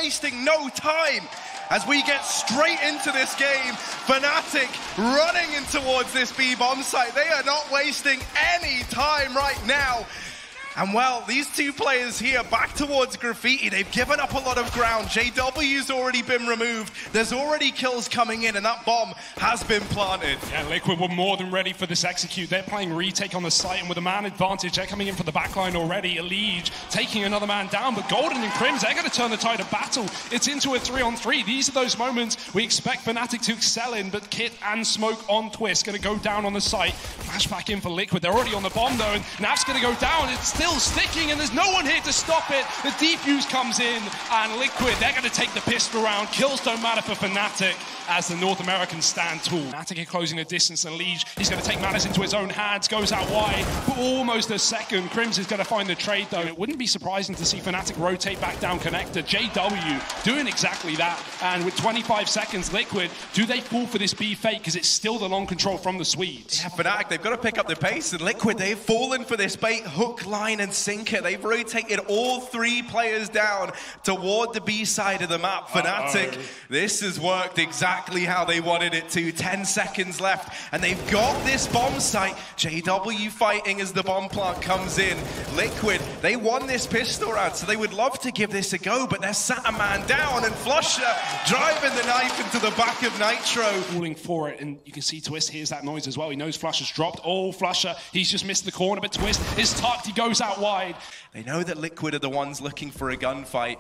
wasting no time as we get straight into this game. fnatic running in towards this B bomb site. They are not wasting any time right now. And well, these two players here back towards Graffiti, they've given up a lot of ground. JW's already been removed. There's already kills coming in and that bomb has been planted. Yeah, Liquid were more than ready for this execute. They're playing retake on the site and with a man advantage, they're coming in for the backline already. Elige taking another man down, but Golden and Crims, they're going to turn the tide of battle. It's into a 3-on-3. These are those moments we expect fnatic to excel in, but Kit and Smoke on Twist going to go down on the site. Flashback in for Liquid. They're already on the bomb though, and Naf's going to go down. It's still sticking and there's no one here to stop it. The defuse comes in and Liquid, they're going to take the pistol round. Kills don't matter for fnatic as the North Americans stand tall. fnatic are closing the distance and Elige, he's going to take matters into his own hands, goes out wide for almost a second. Crims is going to find the trade though. It wouldn't be surprising to see fnatic rotate back down connector. JW doing exactly that, and with 25 seconds, Liquid, do they fall for this B fake because it's still the long control from the Swedes? Yeah, fnatic, they've got to pick up the pace, and Liquid, they've fallen for this bait, hook, line and sinker. They've rotated all three players down toward the B side of the map. fnatic, this has worked exactly how they wanted it to. 10 seconds left, and they've got this bomb site. JW fighting as the bomb plant comes in. Liquid, they won this pistol round, so they would love to give this a go, but they're sat a man down, and Flusher driving the knife into the back of Nitro. Falling for it, and you can see Twist hears that noise as well. He knows Flusher's dropped. Oh, Flusher, he's just missed the corner, but Twist is tucked. He goes out wide. They know that Liquid are the ones looking for a gunfight,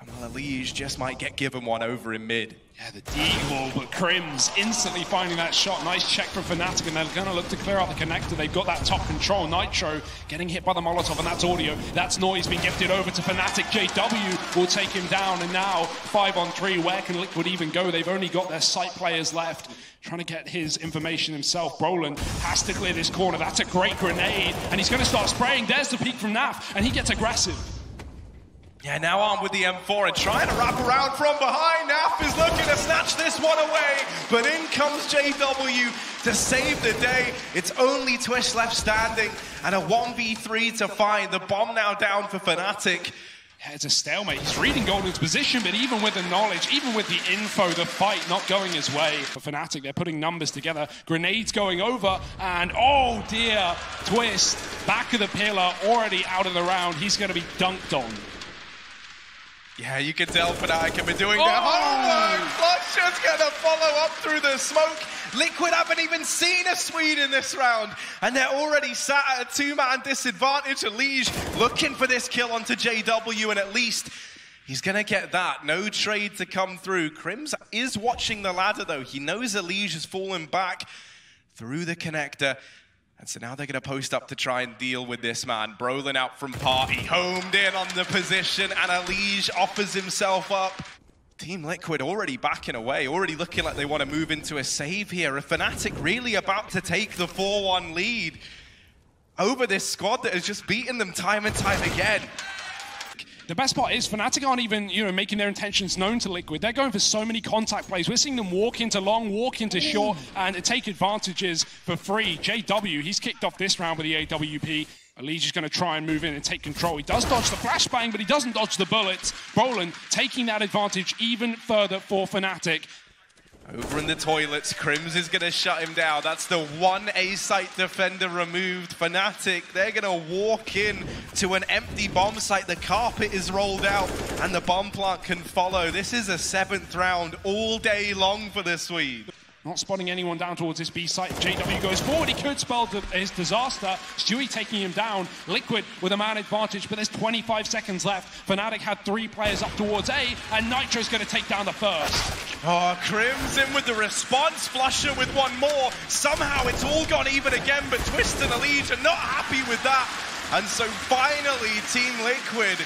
and well, Elige just might get given one over in mid. Yeah, the D-wall, but Crims instantly finding that shot. Nice check from fnatic, and they're going to look to clear out the connector. They've got that top control. Nitro getting hit by the Molotov, and that's audio. That's noise being gifted over to fnatic. JW will take him down, and now 5-on-3. Where can Liquid even go? They've only got their site players left. Trying to get his information himself. Brolin has to clear this corner. That's a great grenade, and he's going to start spraying. There's the peek from Naf, and he gets aggressive. Yeah, now armed with the M4 and trying to wrap around from behind. Naf is looking to snatch this one away, but in comes JW to save the day. It's only Twist left standing, and a 1v3 to find. The bomb now down for fnatic. Yeah, it's a stalemate. He's reading Golden's position, but even with the knowledge, even with the info, the fight not going his way. For fnatic, they're putting numbers together. Grenades going over, and oh dear, Twist, back of the pillar, already out of the round. He's going to be dunked on. Yeah, you can tell fnatic have been doing their homework. Flusher's gonna follow up through the smoke. Liquid haven't even seen a Swede in this round, and they're already sat at a two-man disadvantage. Elige looking for this kill onto JW, and at least he's gonna get that. No trade to come through. Crims is watching the ladder though. He knows Elige has fallen back through the connector. And so now they're going to post up to try and deal with this man. Brolin out from party, homed in on the position, and Elige offers himself up. Team Liquid already backing away, already looking like they want to move into a save here. A fnatic really about to take the 4-1 lead over this squad that has just beaten them time and time again. The best part is fnatic aren't even, making their intentions known to Liquid. They're going for so many contact plays. We're seeing them walk into long, walk into short, and take advantages for free. JW, he's kicked off this round with the AWP. Elige is going to try and move in and take control. He does dodge the flashbang, but he doesn't dodge the bullets. Brolin taking that advantage even further for fnatic. Over in the toilets, Crims is going to shut him down. That's the one A-site defender removed. fnatic, they're going to walk in to an empty bomb site. The carpet is rolled out, and the bomb plant can follow. This is a 7th round all day long for the Swede. Not spotting anyone down towards this B site. JW goes forward. He could spell his disaster. Stewie taking him down. Liquid with a man advantage, but there's 25 seconds left. fnatic had 3 players up towards A, and Nitro's going to take down the first. Oh, Crims in with the response. Flusher with one more. Somehow it's all gone even again, but Twist and Elige are not happy with that. And so finally, Team Liquid,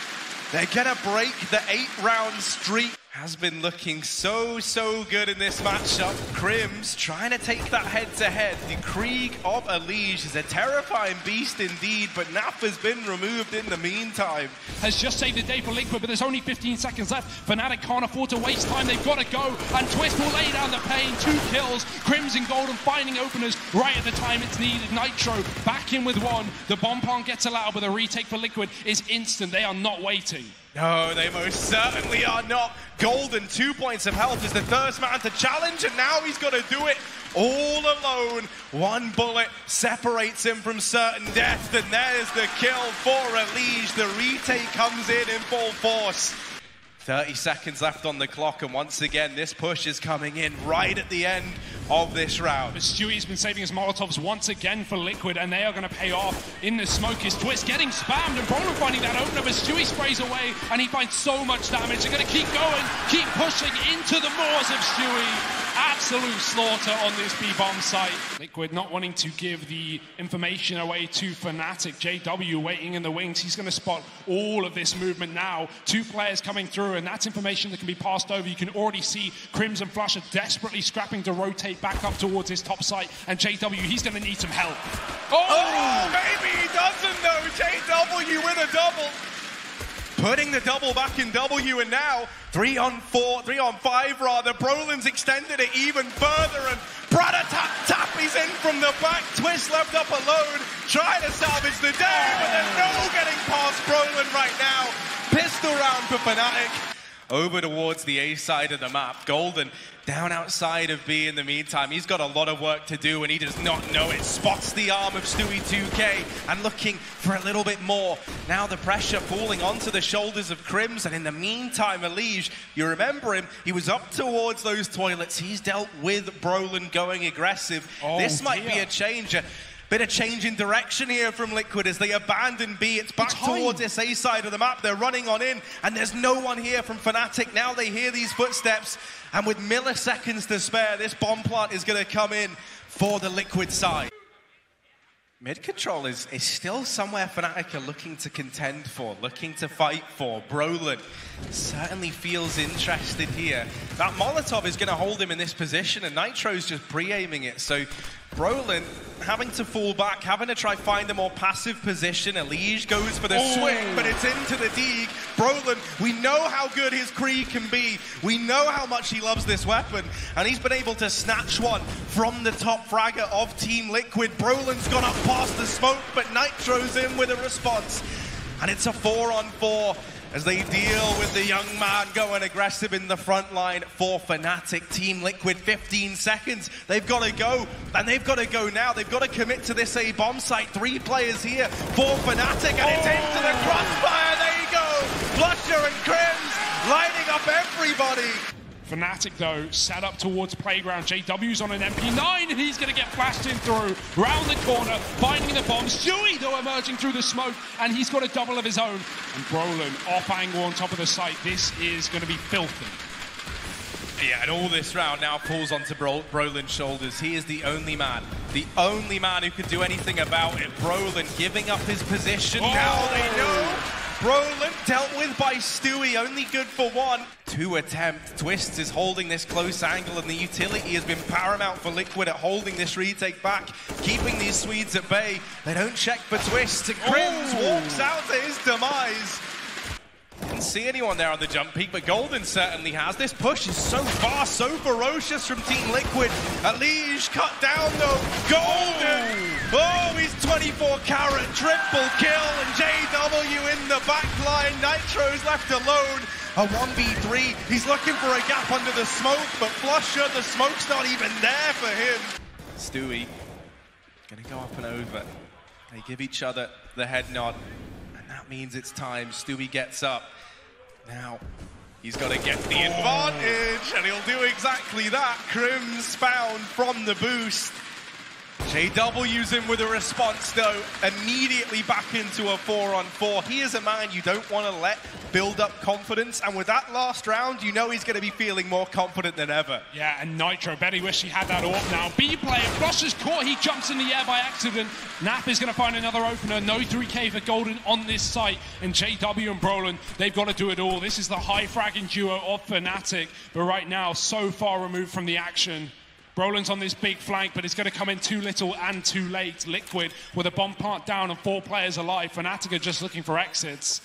they're going to break the 8-round streak. Has been looking so good in this matchup. Crims trying to take that head-to-head. The Krieg of Elige is a terrifying beast indeed, but Naf has been removed in the meantime. Has just saved the day for Liquid, but there's only 15 seconds left. fnatic can't afford to waste time. They've got to go, and Twist will lay down the pain. 2 kills. Crims and Golden finding openers right at the time it's needed. Nitro back in with 1. The bomb plant gets allowed, but the retake for Liquid is instant. They are not waiting. No, they most certainly are not. Golden, 2 points of health, is the first man to challenge, and now he's got to do it all alone. One bullet separates him from certain death, and there's the kill for Elige. The retake comes in full force. 30 seconds left on the clock, and once again, this push is coming in right at the end of this round. But Stewie's been saving his Molotovs once again for Liquid, and they are going to pay off in the smoke. His Twist getting spammed, and Brolin finding that opener, but Stewie sprays away, and he finds so much damage. They're going to keep going, keep pushing into the maws of Stewie. Absolute slaughter on this B-bomb site. Liquid not wanting to give the information away to fnatic. JW waiting in the wings. He's going to spot all of this movement now. 2 players coming through, and that's information that can be passed over. You can already see Crims and Flush are desperately scrapping to rotate back up towards his top site, and JW, he's going to need some help. Oh, maybe he doesn't though. JW with a double. Putting the double back in W, and now 3 on 5 rather. Brolin's extended it even further, and Brada tap, he's in from the back. Twist left up alone, trying to salvage the day, but there's no getting past Brolin right now. Pistol round for fnatic. Over towards the A side of the map. Golden down outside of B in the meantime. He's got a lot of work to do, and he does not know it. Spots the arm of Stewie 2K and looking for a little bit more. Now the pressure falling onto the shoulders of Crims, and in the meantime, Elige, you remember him, he was up towards those toilets. He's dealt with Brolin going aggressive. This might be a changer. Bit of change in direction here from Liquid as they abandon B. It's back towards this A side of the map. They're running on in, and there's no one here from fnatic. Now they hear these footsteps, and with milliseconds to spare, this bomb plant is going to come in for the Liquid side. Mid control is still somewhere fnatic are looking to contend for, looking to fight for. Brolin certainly feels interested here. That Molotov is going to hold him in this position, and Nitro's just pre-aiming it. So Brolin having to fall back, having to try find a more passive position. Elige goes for the swing, but it's into the dig. Brolin, we know how good his Kree can be. We know how much he loves this weapon, and he's been able to snatch one from the top fragger of Team Liquid. Brolin's gone up past the smoke, but Nitro's in with a response. And it's a 4-on-4 as they deal with the young man going aggressive in the front line for fnatic. Team Liquid, 15 seconds. They've got to go, and they've got to go now. They've got to commit to this A bomb site. 3 players here for fnatic, and it's into the crossfire. There you go. Flusher and Crims lighting up everybody. fnatic, though, set up towards Playground. JW's on an MP9, and he's going to get flashed in through. Round the corner, finding the bomb. Stewie, though, emerging through the smoke, and he's got a double of his own. And Brolin, off angle on top of the site. This is going to be filthy. Yeah, and all this round now falls onto Brolin's shoulders. He is the only man who could do anything about it. Brolin giving up his position. Now they know. Brolin dealt with by Stewie, only good for 1. 2 attempt. Twist is holding this close angle, and the utility has been paramount for Liquid at holding this retake back, keeping these Swedes at bay. They don't check for Twist, and Crims walks out to his demise. Didn't see anyone there on the jump peak, but Golden certainly has. This push is so fast, so ferocious from Team Liquid. Elige cut down though. Golden! Oh, he's 24 carat, triple kill, and JW in the back line. Nitro's left alone. A 1v3. He's looking for a gap under the smoke, but Flusher, the smoke's not even there for him. Stewie gonna go up and over. They give each other the head nod. That means it's time. Stewie gets up. Now, he's got to get the advantage, and he'll do exactly that. Crims found from the boost. JW's in with a response, though, immediately back into a 4-on-4. He is a man you don't want to let build up confidence, and with that last round, you know he's going to be feeling more confident than ever. Yeah, and Nitro, bet he wish he had that AWP now. B player, Flusher's caught, he jumps in the air by accident. Nap is going to find another opener. No 3K for Golden on this site, and JW and Brolin, they've got to do it all. This is the high fragging duo of fnatic, but right now, so far removed from the action. Brolin's on this big flank, but it's going to come in too little and too late. Liquid with a bomb plant down and 4 players alive. fnatic are just looking for exits.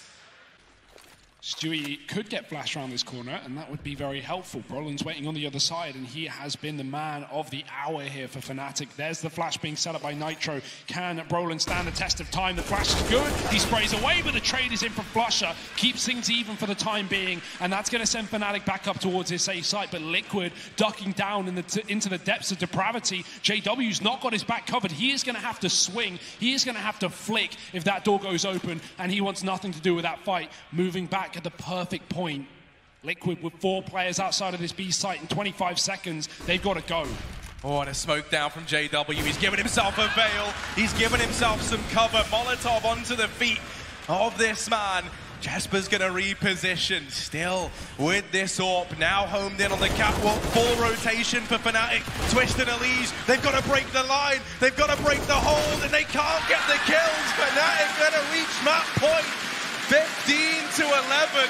Stewie could get flashed around this corner, and that would be very helpful. Brolin's waiting on the other side, and he has been the man of the hour here for fnatic. There's the flash being set up by Nitro. Can Brolin stand the test of time? The flash is good. He sprays away, but the trade is in from flusha. Keeps things even for the time being, and that's going to send fnatic back up towards his safe site. But Liquid ducking down into the depths of depravity. JW's not got his back covered. He is going to have to swing. He is going to have to flick if that door goes open, and he wants nothing to do with that fight. Moving back at the perfect point. Liquid with 4 players outside of this B site in 25 seconds. They've got to go. Oh, and a smoke down from JW. He's given himself a veil. He's given himself some cover. Molotov onto the feet of this man. Jesper's going to reposition. Still with this AWP. Now homed in on the catwalk. Full rotation for fnatic. Twist and Elise. They've got to break the line. They've got to break the hold, and they can't get the kills. fnatic going to reach map point. 15 to 11.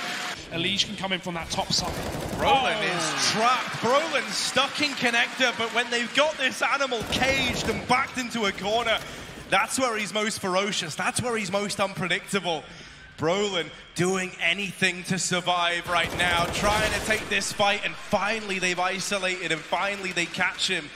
Elise can come in from that top side. Brolin is trapped. Brolin's stuck in connector, but when they've got this animal caged and backed into a corner, that's where he's most ferocious. That's where he's most unpredictable. Brolin doing anything to survive right now, trying to take this fight, and finally they've isolated him. Finally they catch him.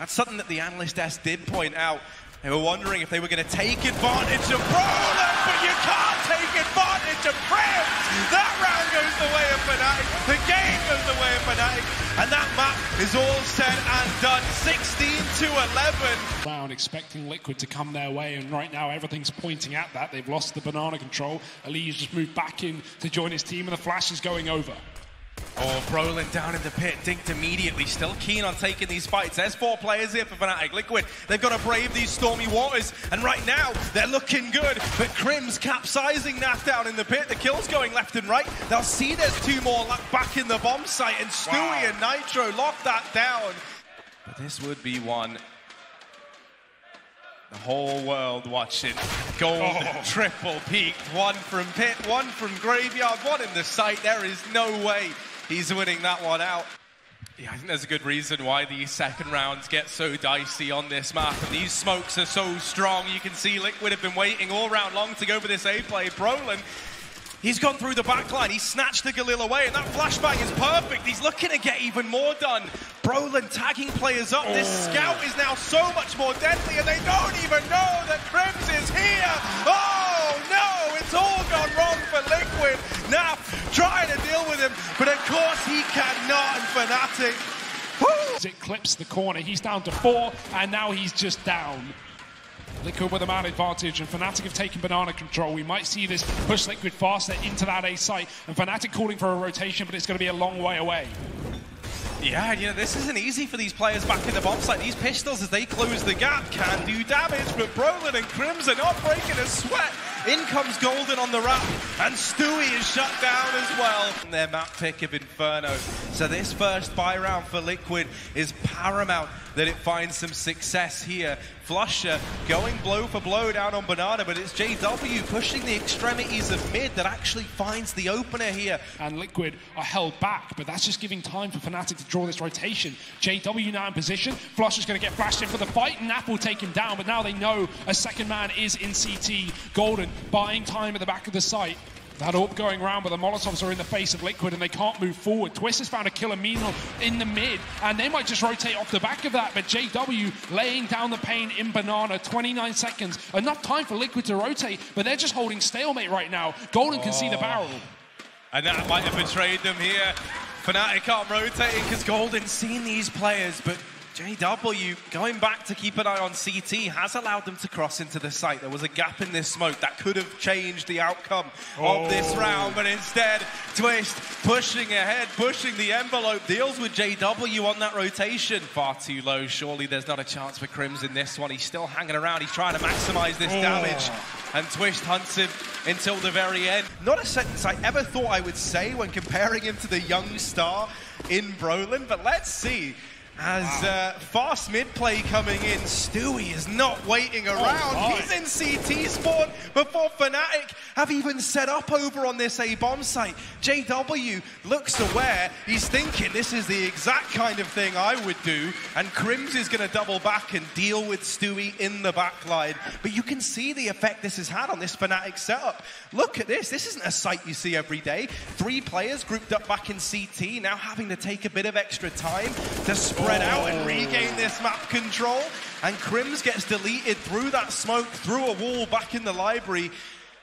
That's something that the analyst S did point out. They were wondering if they were going to take advantage of Brolin, but you can't take advantage of Crims! That round goes the way of fnatic, the game goes the way of fnatic, and that map is all said and done. 16 to 11. Round expecting Liquid to come their way, and right now everything's pointing at that. They've lost the banana control. Ali's just moved back in to join his team, and the flash is going over. Oh, Brolin down in the pit, dinked immediately, still keen on taking these fights. There's 4 players here for fnatic. Liquid, they've got to brave these stormy waters, and right now, they're looking good, but Crims capsizing Naf down in the pit. The kills going left and right. They'll see there's 2 more back in the bomb site, and Stewie and Nitro lock that down. But this would be one the whole world watching. Gold triple peaked. 1 from pit, 1 from graveyard, 1 in the site. There is no way he's winning that one out. Yeah, I think there's a good reason why these second rounds get so dicey on this map, and these smokes are so strong. You can see Liquid have been waiting all round long to go for this A play. Brolin, he's gone through the backline. He snatched the Galil away, and that flashbang is perfect. He's looking to get even more done. Brolin tagging players up. This scout is now so much more deadly, and they don't even know that Crims is here. Oh no, it's all gone wrong for Liquid. Naf trying to deal with him, but of course he cannot, and fnatic. Woo! As it clips the corner, he's down to 4, and now he's just down. Liquid with a man advantage, and fnatic have taken banana control. We might see this push Liquid faster into that A site, and fnatic calling for a rotation, but it's going to be a long way away. Yeah, you know, this isn't easy for these players back in the bomb site. These pistols, as they close the gap, can do damage, but Brolin and Crims are not breaking a sweat. In comes Golden on the wrap, and Stewie is shut down as well. Their map pick of Inferno. So this first buy round for Liquid is paramount that it finds some success here. flusha going blow for blow down on Banana, but it's JW pushing the extremities of mid that actually finds the opener here. And Liquid are held back, but that's just giving time for fnatic to draw this rotation. JW now in position. flusha's going to get flashed in for the fight, and Nap will take him down, but now they know a second man is in CT. Golden buying time at the back of the site. That AWP going around, but the Molotovs are in the face of Liquid and they can't move forward. Twist has found a killer Mino in the mid, and they might just rotate off the back of that, but JW laying down the pain in Banana. 29 seconds. Enough time for Liquid to rotate, but they're just holding stalemate right now. Golden can see the barrel. And that might have betrayed them here. fnatic can't rotate because Golden's seen these players, but JW going back to keep an eye on CT has allowed them to cross into the site. There was a gap in this smoke that could have changed the outcome of this round, but instead, Twist pushing ahead, pushing the envelope, deals with JW on that rotation. Far too low, surely there's not a chance for Crims in this one. He's still hanging around, he's trying to maximize this damage, and Twist hunts him until the very end. Not a sentence I ever thought I would say when comparing him to the young star in Brolin, but let's see As fast mid play coming in, Stewie is not waiting around. He's in CT spawn before fnatic have even set up over on this A bomb site. JW looks aware. He's thinking this is the exact kind of thing I would do. And Crims is going to double back and deal with Stewie in the backline. But you can see the effect this has had on this fnatic setup. Look at this. This isn't a sight you see every day. 3 players grouped up back in CT, now having to take a bit of extra time to spread out and regain this map control. And Crims gets deleted through that smoke, through a wall back in the library.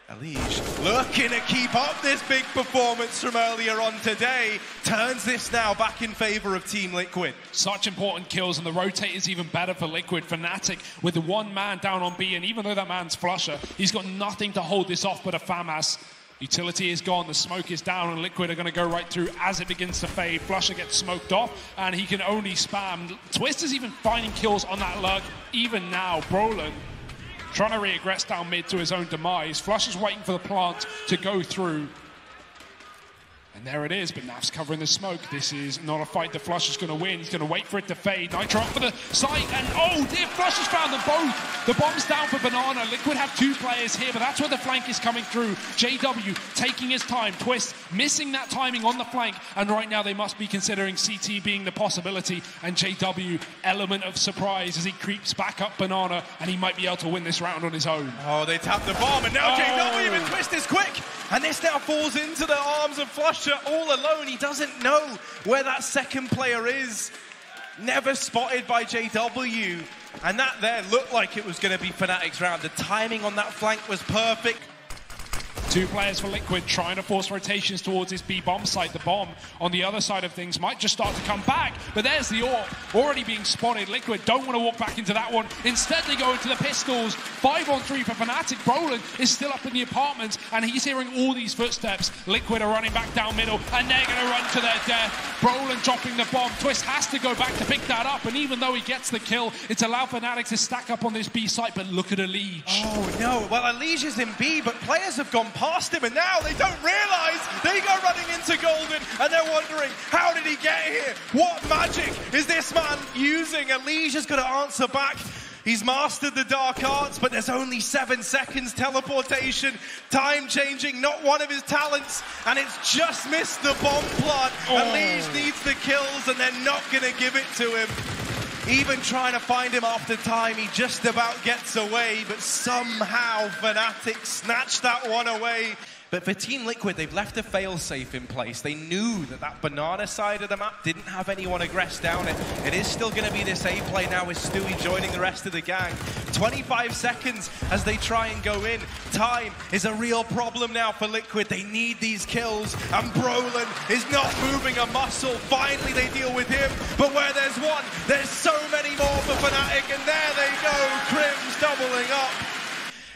Elige looking to keep up this big performance from earlier on today. Turns this now back in favor of Team Liquid. Such important kills, and the rotate is even better for Liquid. fnatic with the 1 man down on B, and even though that man's Flusher, he's got nothing to hold this off but a FAMAS. Utility is gone, the smoke is down, and Liquid are going to go right through as it begins to fade. Flusher gets smoked off, and he can only spam. Twist is even finding kills on that lurk, even now. Brolin trying to regress down mid to his own demise. Flusher's waiting for the plant to go through. And there it is, but Naf's covering the smoke. This is not a fight that Flusher's going to win. He's going to wait for it to fade. Nitro up for the site, and oh dear, Flusher's found them both. The bomb's down for Banana. Liquid have 2 players here, but that's where the flank is coming through. JW taking his time. Twist missing that timing on the flank, and right now they must be considering CT being the possibility, and JW, element of surprise as he creeps back up Banana, and he might be able to win this round on his own. Oh, they tap the bomb, and now JW, and Twist is quick, and this now falls into the arms of Flusher. All alone, he doesn't know where that second player is. Never spotted by JW, and that there looked like it was going to be fnatic's round. The timing on that flank was perfect. 2 players for Liquid trying to force rotations towards this B bomb site. The bomb on the other side of things might just start to come back, but there's the AWP already being spotted. Liquid don't want to walk back into that one. Instead, they go into the pistols. 5-on-3 for fnatic. Brolin is still up in the apartments, and he's hearing all these footsteps. Liquid are running back down middle, and they're going to run to their death. Brolin dropping the bomb. Twist has to go back to pick that up, and even though he gets the kill, it's allowed fnatic to stack up on this B site, but look at Elige. Oh no, well Elige is in B, but players have gone past him, and now they don't realize they go running into Golden, and they're wondering, how did he get here? What magic is this man using? Elige has got to answer back. He's mastered the dark arts, but there's only 7 seconds. Teleportation, time changing, not one of his talents, and it's just missed the bomb plant. Elige needs the kills, and they're not going to give it to him. Even trying to find him after time, he just about gets away, but somehow fnatic snatched that one away. But for Team Liquid, they've left a failsafe in place. They knew that that Banana side of the map didn't have anyone aggress down it. It is still going to be this A play now with Stewie joining the rest of the gang. 25 seconds as they try and go in. Time is a real problem now for Liquid. They need these kills, and Brolin is not moving a muscle. Finally, they deal with him, but where there's one, there's so many more for fnatic, and there they go. Crims doubling up.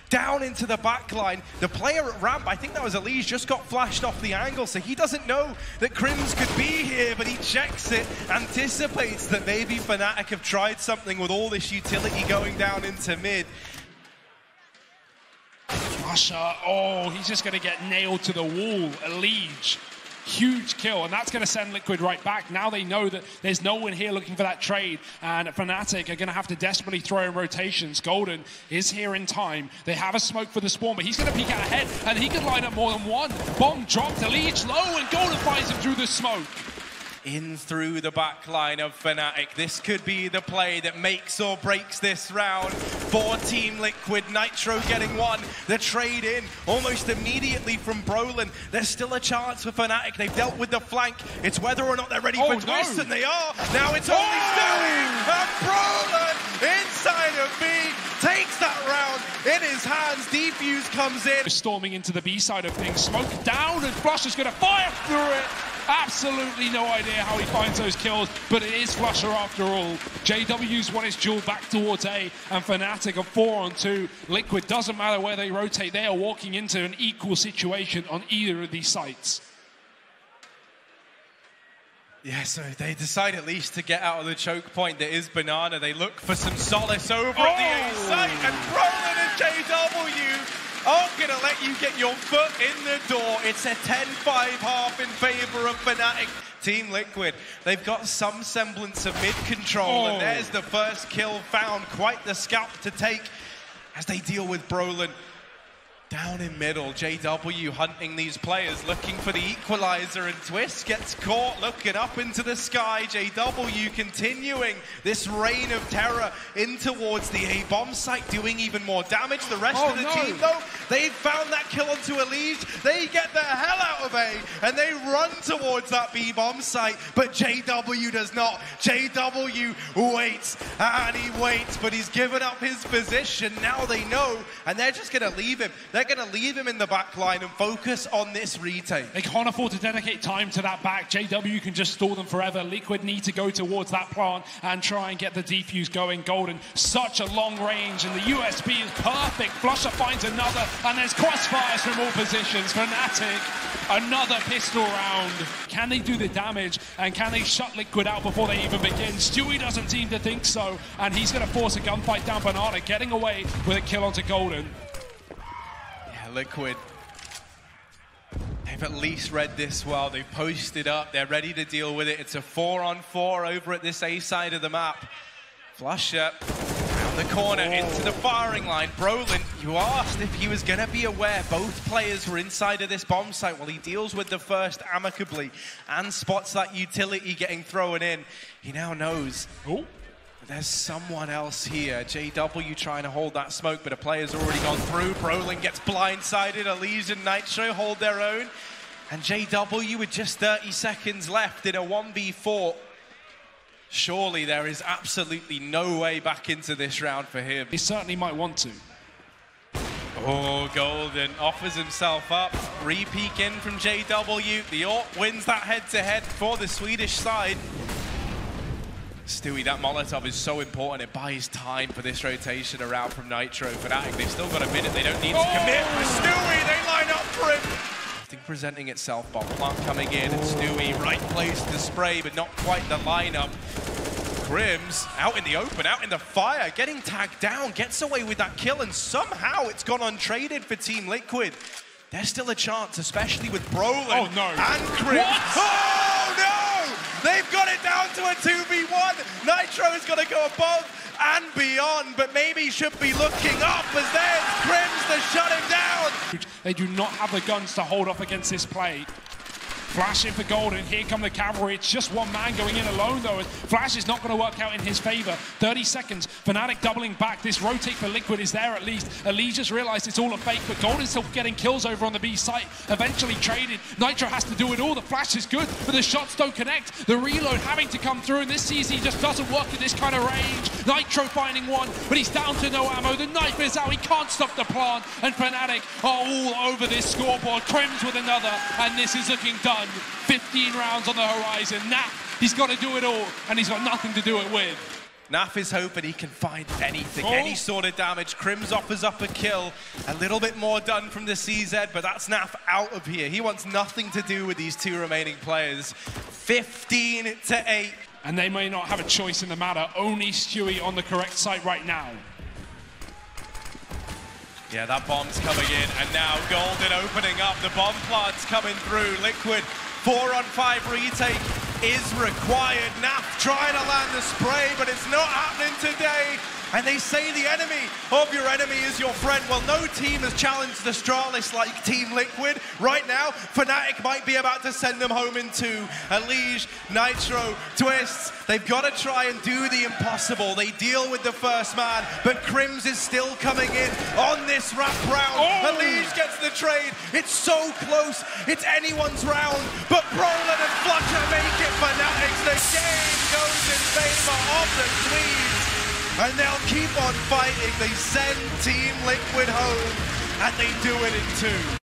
Down into the backline. The player at ramp, I think that was Elige, just got flashed off the angle, so he doesn't know that Crims could be here, but he checks it, anticipates that maybe fnatic have tried something with all this utility going down into mid. Flusher, oh, he's just going to get nailed to the wall. Elige, huge kill, and that's going to send Liquid right back. Now they know that there's no one here looking for that trade, and fnatic are going to have to desperately throw in rotations. Golden is here in time. They have a smoke for the spawn, but he's going to peek out ahead, and he could line up more than one. Bomb dropped, Elige low, and Golden finds him through the smoke. In through the back line of fnatic. This could be the play that makes or breaks this round for Team Liquid. Nitro getting one. The trade in almost immediately from Brolin. There's still a chance for fnatic. They've dealt with the flank. It's whether or not they're ready for Twist, and they are. Now it's only Stewie, and Brolin inside of B takes that round in his hands. Defuse comes in. Storming into the B side of things. Smoke down, and Flusher's going to fire through it. Absolutely no idea how he finds those kills, but it is Flusher after all. JW's won his duel back towards A, and fnatic are 4-on-2. Liquid, doesn't matter where they rotate, they are walking into an equal situation on either of these sites. Yeah, so they decide at least to get out of the choke point that is Banana. They look for some solace over at the A site, and Brolin and JW are going to let you get your foot in the door. It's a 10-5 half in favor of fnatic. Team Liquid, they've got some semblance of mid-control, and there's the first kill found. Quite the scalp to take as they deal with Brolin. Down in middle, JW hunting these players, looking for the equalizer, and Twist gets caught looking up into the sky. JW continuing this reign of terror in towards the A bomb site, doing even more damage. The rest of the team, though, they've found that kill onto Elige. They get the hell out of A, and they run towards that B bomb site, but JW does not. JW waits, and he waits, but he's given up his position. Now they know, and they're just going to leave him. They're going to leave him in the back line and focus on this retake. They can't afford to dedicate time to that back. JW can just stall them forever. Liquid need to go towards that plant and try and get the defuse going. Golden, such a long range, and the USB is perfect. Flusher finds another, and there's crossfires from all positions. fnatic, another pistol round. Can they do the damage, and can they shut Liquid out before they even begin? Stewie doesn't seem to think so, and he's going to force a gunfight down. Bernardo getting away with a kill onto Golden. Liquid, they've at least read this well. They've posted up. They're ready to deal with it. It's a 4-on-4 over at this A side of the map. Flusher around the corner into the firing line. Brolin, you asked if he was going to be aware both players were inside of this bomb site. Well, he deals with the first amicably and spots that utility getting thrown in. He now knows. Oh. There's someone else here. JW trying to hold that smoke, but a player's already gone through. Brolin gets blindsided. Elige and Nitro hold their own. And JW with just 30 seconds left in a 1v4. Surely there is absolutely no way back into this round for him. He certainly might want to. Oh, Golden offers himself up. Re-peek in from JW. The AWP wins that head-to-head for the Swedish side. Stewie, that Molotov is so important. It buys time for this rotation around from Nitro. fnatic, they've still got a minute. They don't need to commit. For Stewie, they line up for him. Nothing presenting itself. Bomb plant coming in, and Stewie, right place to spray, but not quite the lineup. Crims out in the open, out in the fire, getting tagged down, gets away with that kill, and somehow it's gone untraded for Team Liquid. There's still a chance, especially with Brolin and Crims. Oh, no! They've got it down to a 2v1. Nitro is going to go above and beyond, but maybe should be looking up as there's Crims to shut him down. They do not have the guns to hold off against this play. Flash in for Golden. Here come the cavalry. It's just one man going in alone, though. Flash is not going to work out in his favor. 30 seconds. fnatic doubling back. This rotate for Liquid is there at least. Elige just realized it's all a fake, but Golden's still getting kills over on the B site. Eventually traded. Nitro has to do it all. The flash is good, but the shots don't connect. The reload having to come through, and this CZ just doesn't work at this kind of range. Nitro finding one, but he's down to no ammo. The knife is out. He can't stop the plant, and fnatic are all over this scoreboard. Crims with another, and this is looking done. 15 rounds on the horizon. Naf, he's got to do it all, and he's got nothing to do it with. Naf is hoping he can find anything, any sort of damage. Crims offers up a kill. A little bit more done from the CZ, but that's Naf out of here. He wants nothing to do with these two remaining players. 15-8. And they may not have a choice in the matter. Only Stewie on the correct site right now. Yeah, that bomb's coming in, and now Golden opening up. The bomb plant's coming through. Liquid 4-on-5 retake is required. Naf trying to land the spray, but it's not happening today. And they say the enemy of your enemy is your friend. Well, no team has challenged the Astralis like Team Liquid. Right now, fnatic might be about to send them home in two. Elige, Nitro, Twists, they've got to try and do the impossible. They deal with the first man, but Crims is still coming in on this wrap round. Elige gets the trade. It's so close. It's anyone's round, but Brolin and Flusher make it fnatic's. The game goes in favor of the Swedes. And they'll keep on fighting. They send Team Liquid home, and they do it in two.